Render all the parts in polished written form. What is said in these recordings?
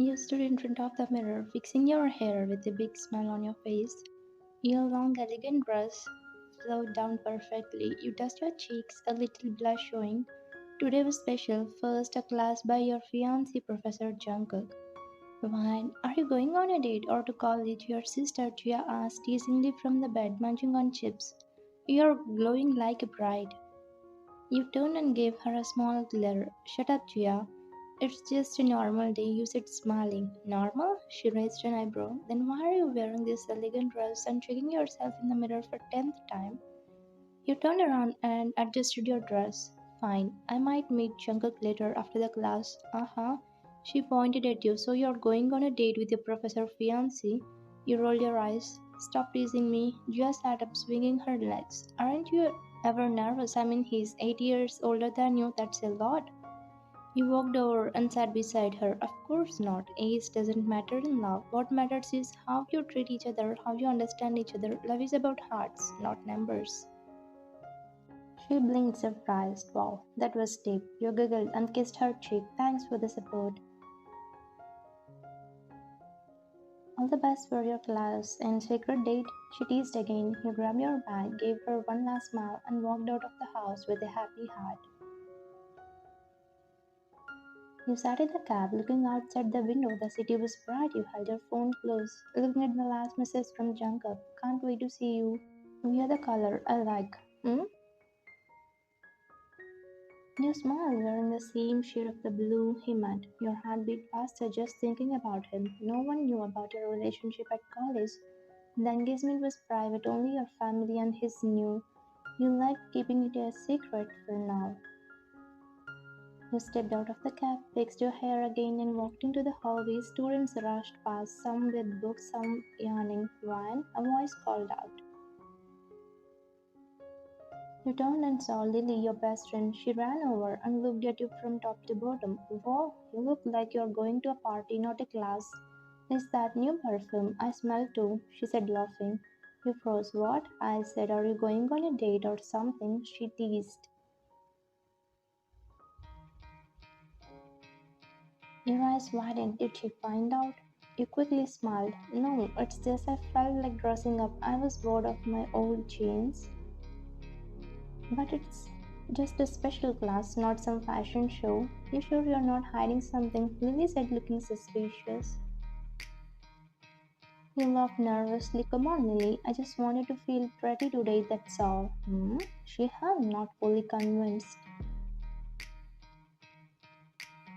You stood in front of the mirror, fixing your hair with a big smile on your face. Your long, elegant dress flowed down perfectly. You dust your cheeks, a little blush showing. Today was special. First, a class by your fiancé, Professor Jungkook. Why, are you going on a date or to college? Your sister Jia asked teasingly from the bed, munching on chips. You're glowing like a bride. You turned and gave her a small glare. Shut up, Jia. It's just a normal day, you said, smiling. Normal? She raised an eyebrow. Then why are you wearing this elegant dress and checking yourself in the mirror for 10th time? You turned around and adjusted your dress. Fine, I might meet Jungkook later after the class. Uh-huh. She pointed at you. So you're going on a date with your professor fiancé? You rolled your eyes. Stop teasing me. Jia sat up, swinging her legs. Aren't you ever nervous? I mean, he's 8 years older than you. That's a lot. You walked over and sat beside her. Of course not. Age doesn't matter in love. What matters is how you treat each other, how you understand each other. Love is about hearts, not numbers. She blinked surprised. Wow, that was deep. You giggled and kissed her cheek. Thanks for the support. All the best for your class and sacred date. She teased again. You grabbed your bag, gave her one last smile, and walked out of the house with a happy heart. You sat in the cab, looking outside the window. The city was bright. You held your phone close, looking at the last message from Jungkook. Can't wait to see you. We are the color I like. Hmm? You smiled, wearing the same shade of the blue he meant. Your heart beat faster just thinking about him. No one knew about your relationship at college. The engagement was private, only your family and his knew. You liked keeping it a secret for now. You stepped out of the cab, fixed your hair again, and walked into the hallway. Students rushed past, some with books, some yawning. When a voice called out. You turned and saw Lily, your best friend. She ran over and looked at you from top to bottom. Wow, you look like you're going to a party, not a class. Is that new perfume? I smell too, she said, laughing. You froze. What? I said, are you going on a date or something? She teased. Your eyes widened. Did she find out? You quickly smiled. No, it's just I felt like dressing up. I was bored of my old jeans. But it's just a special class, not some fashion show. You sure you're not hiding something? Lily said, looking suspicious. You laughed nervously. Come on, Lily. I just wanted to feel pretty today, that's all. Hmm? She had not fully convinced.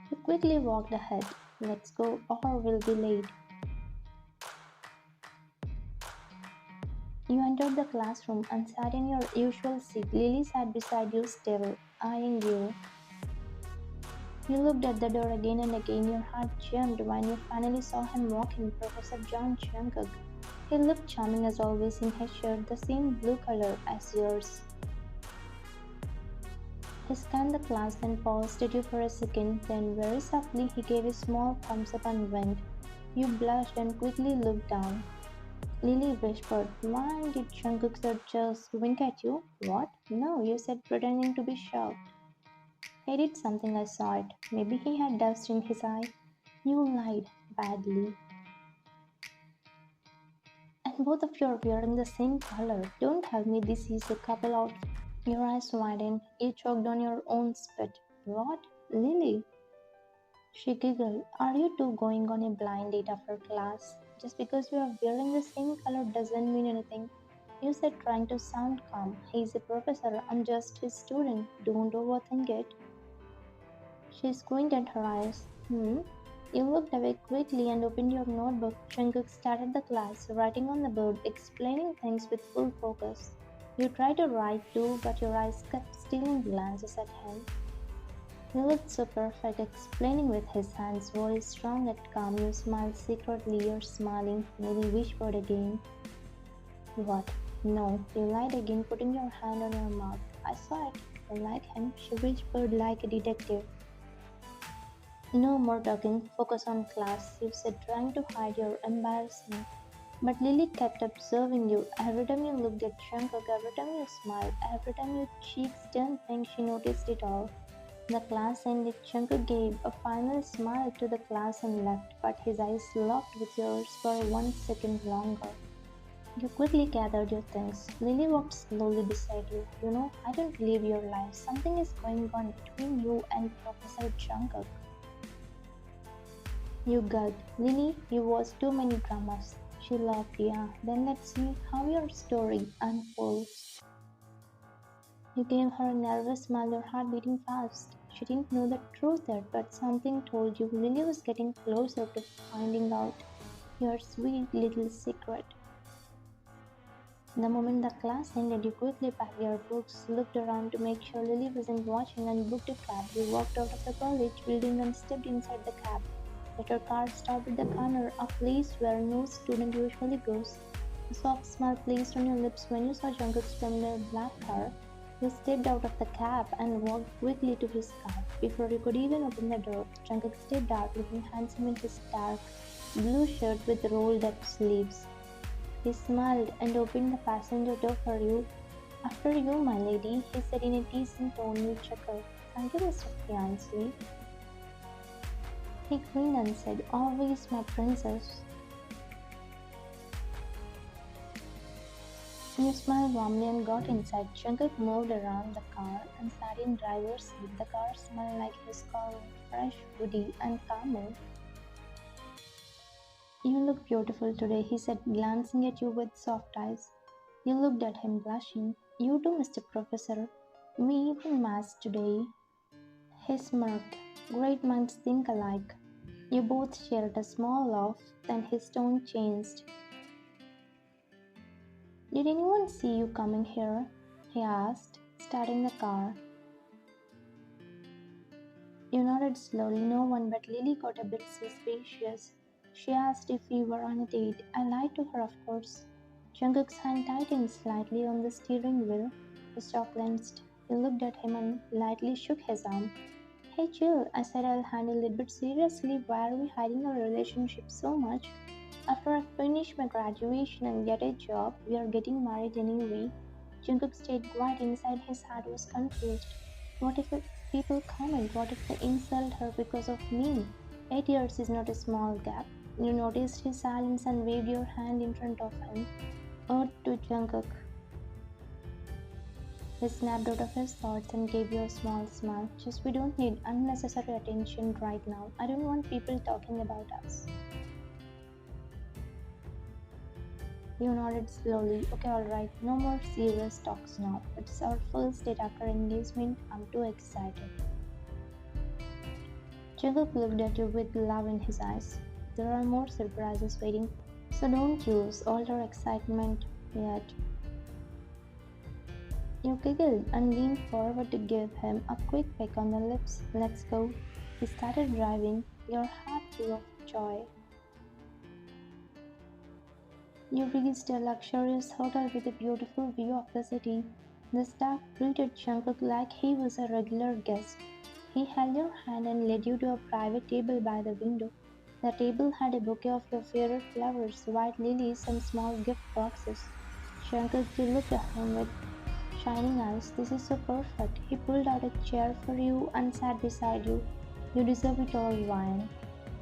You quickly walked ahead. Let's go, or we'll be late. You entered the classroom and sat in your usual seat. Lily sat beside you still, eyeing you. You looked at the door again and again. Your heart jumped when you finally saw him walk in, Professor John Jungkook. He looked charming as always in his shirt, the same blue color as yours. He scanned the class and paused at you for a second. Then, very softly, he gave a small thumbs up and winked. You blushed and quickly looked down. Lily whispered, why did Jungkook sir just wink at you? What? No, you said, pretending to be shocked. He did something, I saw it. Maybe he had dust in his eye. You lied badly. And both of you are wearing the same color. Don't tell me this is a couple out. Your eyes widened. You choked on your own spit. What? Lily? She giggled. Are you two going on a blind date after class? Just because you are wearing the same color doesn't mean anything. You said, trying to sound calm. He's a professor. I'm just his student. Don't overthink it. She squinted her eyes. Hmm? You looked away quickly and opened your notebook. Jungkook started the class, writing on the board, explaining things with full focus. You tried to write too, but your eyes kept stealing glances at him. He looked so perfect, explaining with his hands, voice strong yet calm. You smiled secretly, you're smiling. Maybe whispered again. What? No, you lied again, putting your hand on your mouth. I saw it. I like him, she whispered like a detective. No more talking, focus on class, you said, trying to hide your embarrassment. But Lily kept observing you. Every time you looked at Jungkook, every time you smiled, every time your cheeks didn't think she noticed it all. The class ended. Jungkook gave a final smile to the class and left, but his eyes locked with yours for 1 second longer. You quickly gathered your things. Lily walked slowly beside you. You know, I don't believe your lies. Something is going on between you and Professor Jungkook. You gulped. Lily, you watched too many dramas. She laughed. Yeah, then let's see how your story unfolds. You gave her a nervous smile, your heart beating fast. She didn't know the truth yet, but something told you Lily was getting closer to finding out your sweet little secret. The moment the class ended, you quickly packed your books, looked around to make sure Lily wasn't watching, and booked a cab. You walked out of the college building and stepped inside the cab. Let your car stop at the corner, a place where no student usually goes. A soft smile placed on your lips when you saw Jungkook's familiar black car. You stepped out of the cab and walked quickly to his car. Before you could even open the door, Jungkook stepped out looking handsome in his dark blue shirt with rolled up sleeves. He smiled and opened the passenger door for you. After you, my lady, he said in a decent tone. You chuckled. Thank you, Mr. Fiance. He grinned and said, always my princess. You smiled warmly and got inside. Jungkook moved around the car and sat in driver's seat. The car smelled like his car, fresh, woody, and caramel. You look beautiful today, he said, glancing at you with soft eyes. You looked at him, blushing. You too, Mr. Professor. We even matched today. He smirked. Great minds think alike. You both shared a small laugh, then his tone changed. Did anyone see you coming here? He asked, starting the car. You nodded slowly. No one, but Lily got a bit suspicious. She asked if we were on a date. I lied to her, of course. Jungkook's hand tightened slightly on the steering wheel. His jaw clenched. He looked at him and lightly shook his arm. Hey, chill, I said I'll handle it, but seriously, why are we hiding our relationship so much? After I finish my graduation and get a job, we are getting married anyway. Jungkook stayed quiet. Inside his heart was confused. What if people comment? What if they insult her because of me? 8 years is not a small gap. You noticed his silence and waved your hand in front of him. Ode to Jungkook. He snapped out of his thoughts and gave you a small smile. Just we don't need unnecessary attention right now. I don't want people talking about us. You nodded slowly. Okay, alright. No more serious talks now. It's our first date after engagement. I'm too excited. Jungkook looked at you with love in his eyes. There are more surprises waiting, so don't use all your excitement yet. You giggled and leaned forward to give him a quick peck on the lips. Let's go. He started driving, your heart full of joy. You reached a luxurious hotel with a beautiful view of the city. The staff greeted Jungkook like he was a regular guest. He held your hand and led you to a private table by the window. The table had a bouquet of your favorite flowers, white lilies, and small gift boxes. Jungkook, you looked at him with shining eyes. This is so perfect. He pulled out a chair for you and sat beside you. You deserve it all, wine.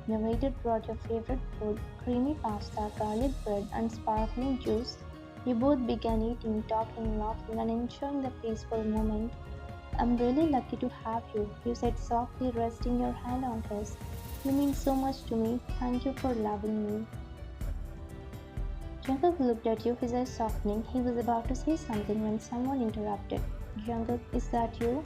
The waiter brought your favorite food, creamy pasta, garlic bread, and sparkling juice. You both began eating, talking, laughing, and enjoying the peaceful moment. I'm really lucky to have you, you said softly, resting your hand on his. You mean so much to me. Thank you for loving me. Jungkook looked at you, his eyes softening. He was about to say something when someone interrupted. Jungkook, is that you?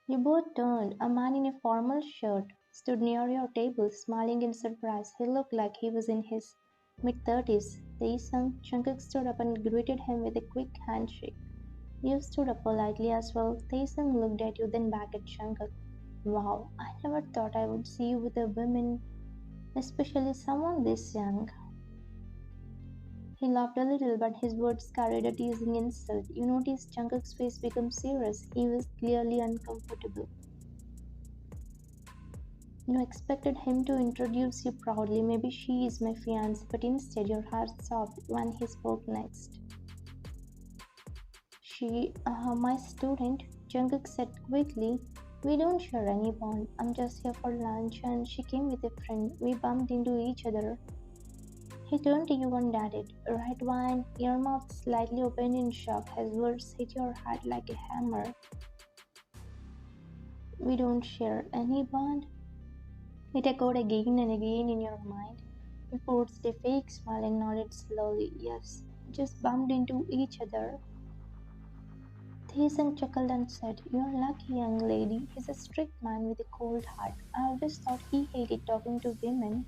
You both turned. A man in a formal shirt stood near your table, smiling in surprise. He looked like he was in his mid-30s. Taesung. Jungkook stood up and greeted him with a quick handshake. You stood up politely as well. Taesung looked at you, then back at Jungkook. Wow, I never thought I would see you with a woman, especially someone this young. He laughed a little, but his words carried a teasing insult. You noticed Jungkook's face become serious. He was clearly uncomfortable. You expected him to introduce you proudly. Maybe she is my fiance, but instead your heart sobbed when he spoke next. My student, Jungkook said quickly. We don't share any bond. I'm just here for lunch and she came with a friend. We bumped into each other. He turned to you and added, right one, your mouth slightly opened in shock as words hit your heart like a hammer. We don't share any bond. It echoed again and again in your mind. You forced a fake smile and nodded slowly. Yes, just bumped into each other. Thason chuckled and said, you're lucky, young lady. He's a strict man with a cold heart. I always thought he hated talking to women.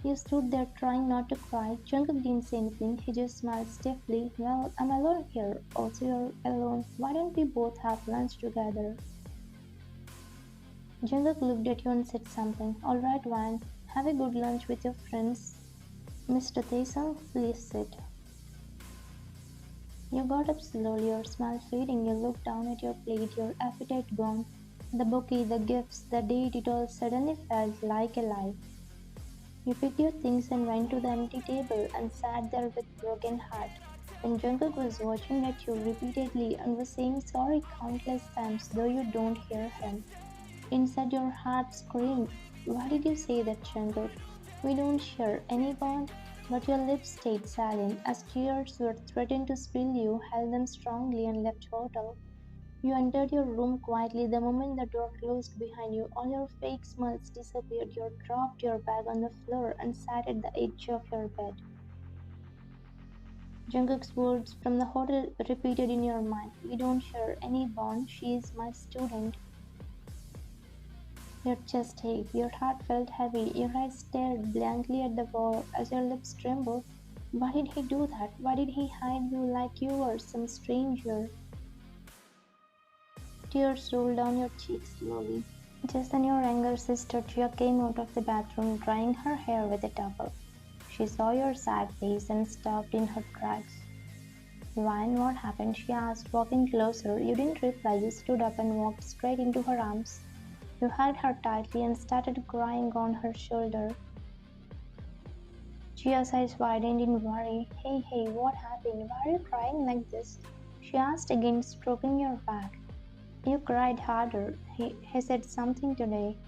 You stood there trying not to cry. Jungkook didn't say anything. He just smiled stiffly. Well, I'm alone here. Also, you're alone. Why don't we both have lunch together? Jungkook looked at you and said something. Alright, Van. Have a good lunch with your friends. Mr. Thason, please sit. You got up slowly, your smile fading. You looked down at your plate, your appetite gone. The bouquet, the gifts, the date, it all suddenly felt like a lie. You picked your things and went to the empty table and sat there with broken heart. When Jungkook was watching at you repeatedly and was saying sorry countless times, though you don't hear him, inside your heart screamed, why did you say that, Jungkook? We don't share any bond. But your lips stayed silent as tears were threatened to spill. You held them strongly and left hotel. You entered your room quietly the moment the door closed behind you. All your fake smiles disappeared. You dropped your bag on the floor and sat at the edge of your bed. Jungkook's words from the hotel repeated in your mind. We don't share any bond. She is my student. Your chest ached, your heart felt heavy, your eyes stared blankly at the wall as your lips trembled. Why did he do that? Why did he hide you like you were some stranger? Tears rolled down your cheeks slowly. Just then your younger sister Chia came out of the bathroom drying her hair with a towel. She saw your sad face and stopped in her tracks. Ryan, what happened? She asked, walking closer. You didn't reply. You stood up and walked straight into her arms. You held her tightly and started crying on her shoulder. Chia's eyes widened in worry. Hey, what happened? Why are you crying like this? She asked again, stroking your back. You cried harder. He said something today.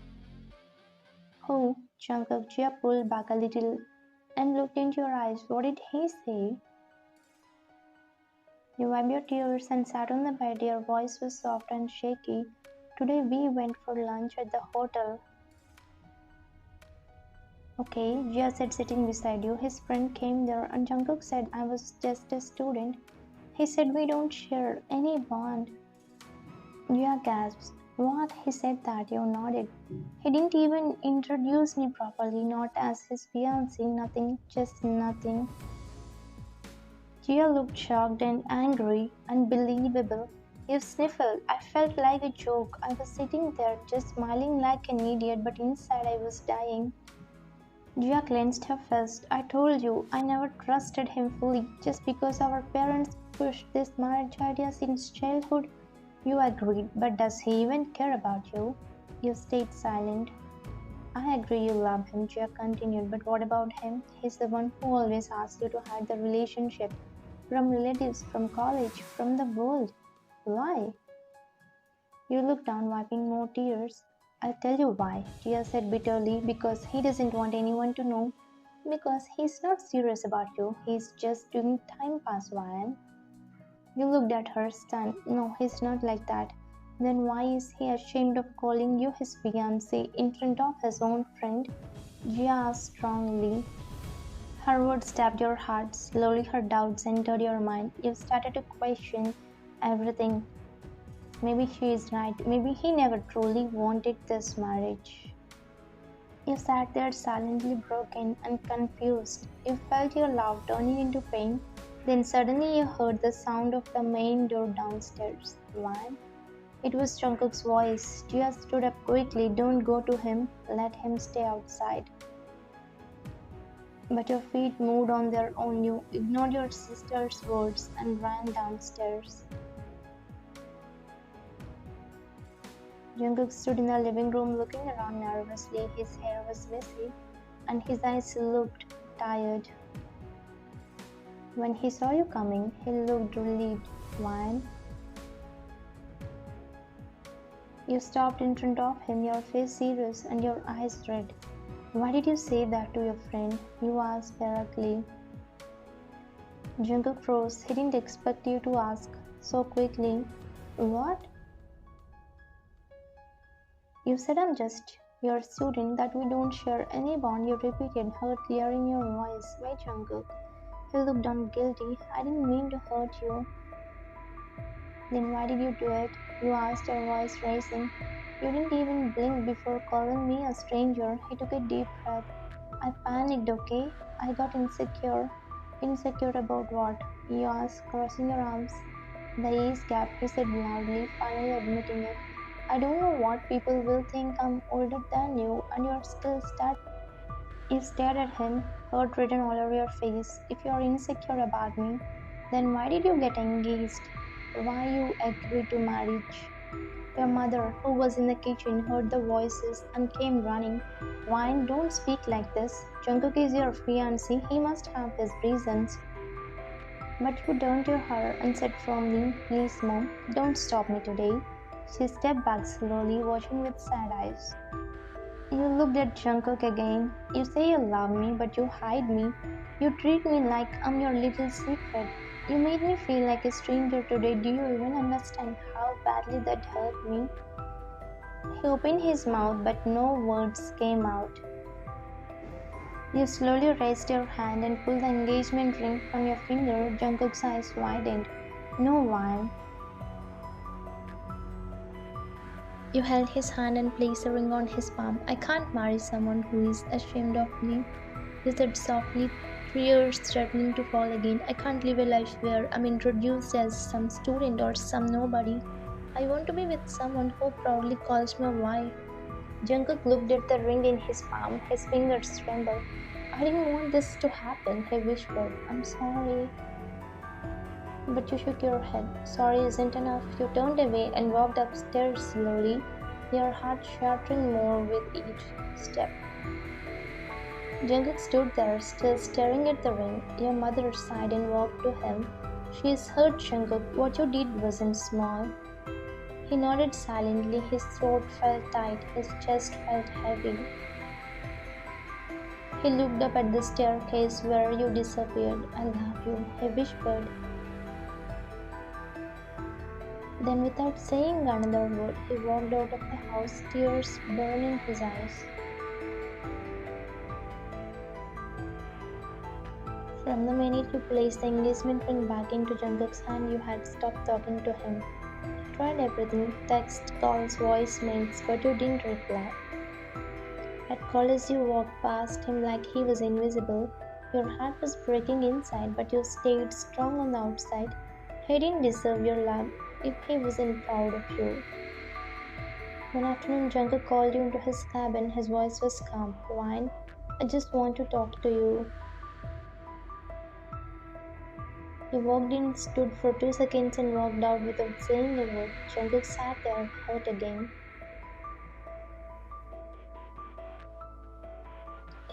Who? Jungkook. Chia pulled back a little and looked into your eyes. What did he say? You wiped your tears and sat on the bed. Your voice was soft and shaky. Today we went for lunch at the hotel. Okay, Jia said sitting beside you. His friend came there and Jungkook said I was just a student. He said we don't share any bond. Jia gasped. What? He said that. You nodded. He didn't even introduce me properly, not as his fiancé, nothing, just nothing. Jia looked shocked and angry. Unbelievable. You sniffled. I felt like a joke. I was sitting there just smiling like an idiot, but inside I was dying. Jia clenched her fist. I told you, I never trusted him fully. Just because our parents pushed this marriage idea since childhood, you agreed. But does he even care about you? You stayed silent. I agree you love him, Jia continued, but what about him? He's the one who always asks you to hide the relationship. From relatives, from college, from the world. Why? You looked down, wiping more tears. I'll tell you why, Tia said bitterly. Because he doesn't want anyone to know. Because he's not serious about you. He's just doing time pass, Ryan. You looked at her, stunned. No, he's not like that. Then why is he ashamed of calling you his fiancé in front of his own friend? Jia asked strongly. Her words stabbed your heart. Slowly her doubts entered your mind. You started to question everything. Maybe she is right. Maybe he never truly wanted this marriage. You sat there silently broken and confused. You felt your love turning into pain. Then suddenly you heard the sound of the main door downstairs. Why? It was Jungkook's voice. Jia stood up quickly. Don't go to him. Let him stay outside. But your feet moved on their own. You ignored your sister's words and ran downstairs. Jungkook stood in the living room looking around nervously. His hair was messy and his eyes looked tired. When he saw you coming, he looked relieved. Wine. You stopped in front of him, your face serious and your eyes red. Why did you say that to your friend? You asked directly. Jungkook froze. He didn't expect you to ask so quickly. What? You said I'm just your student, that we don't share any bond, you repeated, hurt clear in your voice. Why, Jungkook? He looked down guilty. I didn't mean to hurt you. Then why did you do it? You asked, your voice raising. You didn't even blink before calling me a stranger. He took a deep breath. I panicked, okay? I got insecure. Insecure about what? You asked, crossing your arms. The age gap, he said loudly, finally admitting it. I don't know what people will think. I'm older than you, and you're still stuck. You stared at him, hurt written all over your face. If you're insecure about me, then why did you get engaged? Why you agreed to marriage? Your mother, who was in the kitchen, heard the voices and came running. Wine, don't speak like this. Jungkook is your fiancé. He must have his reasons. But you turned to her and said firmly, please, mom, don't stop me today. She stepped back slowly, watching with sad eyes. You looked at Jungkook again. You say you love me, but you hide me. You treat me like I'm your little secret. You made me feel like a stranger today. Do you even understand how badly that hurt me? He opened his mouth, but no words came out. You slowly raised your hand and pulled the engagement ring from your finger. Jungkook's eyes widened. No one. You held his hand and placed the ring on his palm. I can't marry someone who is ashamed of me. You said softly, tears threatening to fall again. I can't live a life where I'm introduced as some student or some nobody. I want to be with someone who proudly calls me a wife. Jungkook looked at the ring in his palm. His fingers trembled. I didn't want this to happen, he whispered. I'm sorry. But you shook your head. Sorry isn't enough. You turned away and walked upstairs slowly, your heart shattering more with each step. Jungkook stood there, still staring at the ring. Your mother sighed and walked to him. She's hurt, Jungkook. What you did wasn't small. He nodded silently. His throat felt tight. His chest felt heavy. He looked up at the staircase where you disappeared. I love you, he whispered. Then, without saying another word, he walked out of the house, tears burning his eyes. From the minute you placed the engagement ring back into Jungkook's hand, you had stopped talking to him. You tried everything, text, calls, voicemails, but you didn't reply. At college, you walked past him like he was invisible. Your heart was breaking inside, but you stayed strong on the outside. He didn't deserve your love if he wasn't proud of you. One afternoon, Jungkook called you into his cabin. His voice was calm. Wine, I just want to talk to you. He walked in, stood for 2 seconds and walked out without saying a word. Jungkook sat there, hurt again.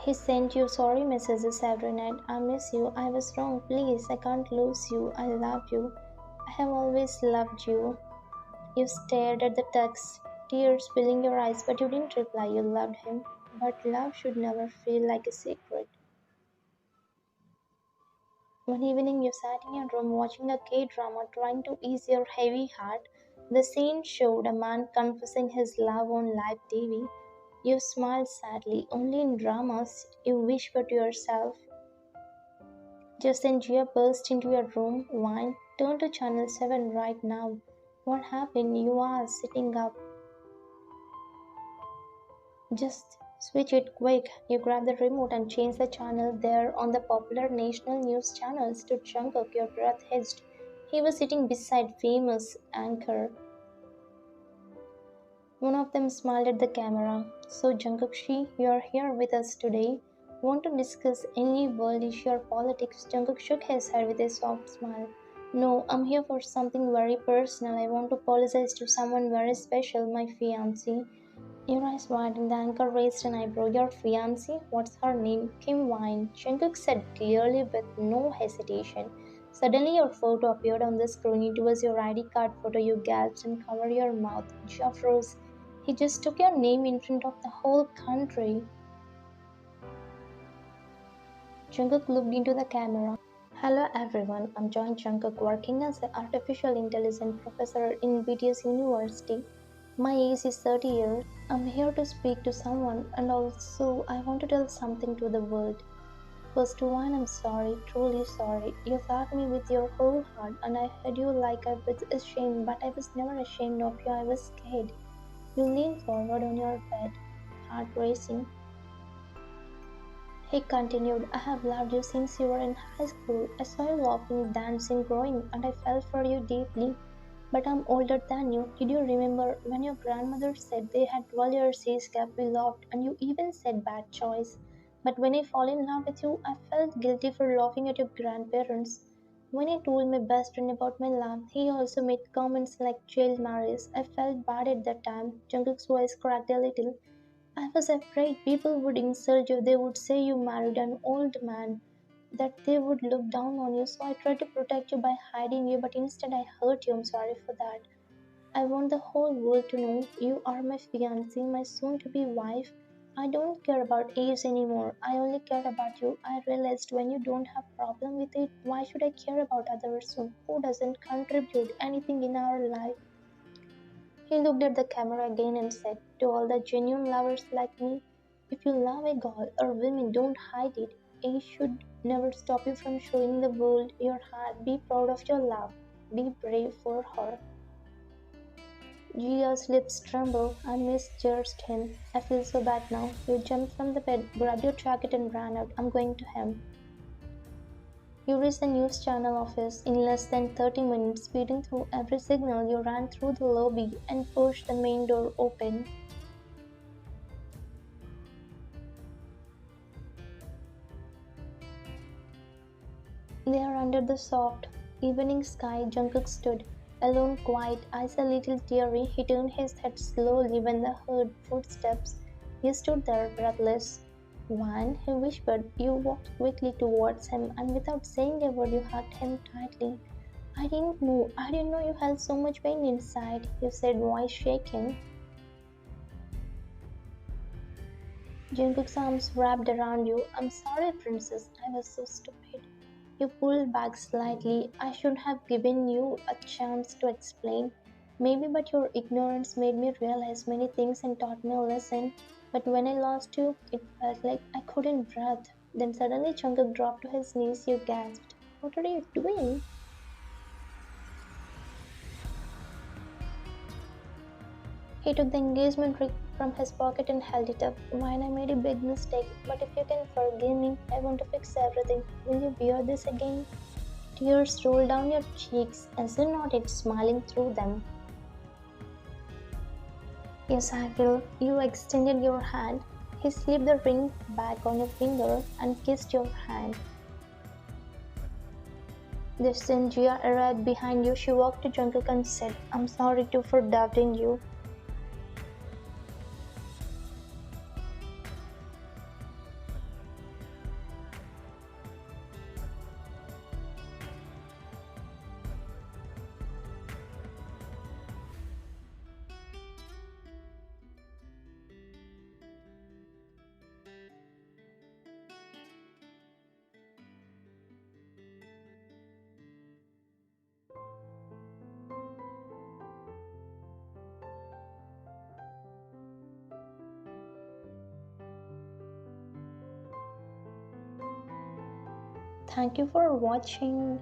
He sent you sorry messages every night. I miss you. I was wrong. Please, I can't lose you. I love you. I have always loved you. You stared at the text, tears filling your eyes, but you didn't reply. You loved him. But love should never feel like a secret. One evening, you sat in your room watching a K-drama trying to ease your heavy heart. The scene showed a man confessing his love on live TV. You smiled sadly. Only in dramas, you whispered to yourself. Just then, Gia burst into your room. Wine, turn to channel 7 right now. What happened? You asked, sitting up. Just switch it quick. You grabbed the remote and changed the channel. There, on the popular national news channel, stood Jungkook, your breath hissed. He was sitting beside famous anchor. One of them smiled at the camera. So, Jungkook, you are here with us today. Want to discuss any world issue or politics? Jungkook shook his head with a soft smile. No, I'm here for something very personal. I want to apologize to someone very special, my fiancé. Your eyes widened. The anchor raised an eyebrow. Your fiancée? What's her name? Kim Wine. Jungkook said clearly with no hesitation. Suddenly, your photo appeared on the screen. It was your ID card photo. You gasped and covered your mouth. Jaw froze. He just took your name in front of the whole country. Jungkook looked into the camera. Hello everyone, I'm Jungkook working as an artificial intelligence professor in BTS University. My age is 30 years. I'm here to speak to someone and also I want to tell something to the world. First one, I'm sorry, truly sorry. You loved me with your whole heart and I heard you like I was ashamed, but I was never ashamed of you, I was scared. You leaned forward on your bed, heart racing. He continued, I have loved you since you were in high school. I saw you laughing, dancing, growing, and I fell for you deeply. But I'm older than you. Did you remember when your grandmother said they had 12 years age gap we loved, and you even said bad choice? But when I fall in love with you, I felt guilty for laughing at your grandparents. When he told my best friend about my love, he also made comments like child marriage. I felt bad at that time. Jungkook's voice cracked a little. I was afraid people would insult you, they would say you married an old man, that they would look down on you. So I tried to protect you by hiding you, but instead I hurt you. I'm sorry for that. I want the whole world to know you are my fiancée, my soon to be wife. I don't care about age anymore. I only care about you. I realized when you don't have problem with it, why should I care about others who doesn't contribute anything in our life? He looked at the camera again and said, to all the genuine lovers like me, if you love a girl or woman, don't hide it. It should never stop you from showing the world your heart. Be proud of your love. Be brave for her. Gia's lips trembled. I misjudged him. I feel so bad now. You jumped from the bed, grabbed your jacket and ran out. I'm going to him. You reached the news channel office in less than 30 minutes, speeding through every signal. You ran through the lobby and pushed the main door open. There under the soft evening sky Jungkook stood, alone, quiet, eyes a little teary. He turned his head slowly when they heard footsteps. He stood there breathless. One, he whispered. You walked quickly towards him and without saying a word you hugged him tightly. I didn't know you held so much pain inside, you said, voice shaking. Jungkook's arms wrapped around you. I'm sorry, princess, I was so stupid. You pulled back slightly. I should have given you a chance to explain. Maybe, but your ignorance made me realize many things and taught me a lesson. But when I lost you, it felt like I couldn't breathe. Then suddenly Jungkook dropped to his knees. You gasped. What are you doing? He took the engagement ring from his pocket and held it up. Mine, I made a big mistake, but if you can forgive me, I want to fix everything. Will you wear this again? Tears rolled down your cheeks as you nodded, smiling through them. Yes, I will. You extended your hand. He slipped the ring back on your finger and kissed your hand. Just then Gia arrived behind you. She walked to Jungkook and said, I'm sorry too for doubting you. Thank you for watching.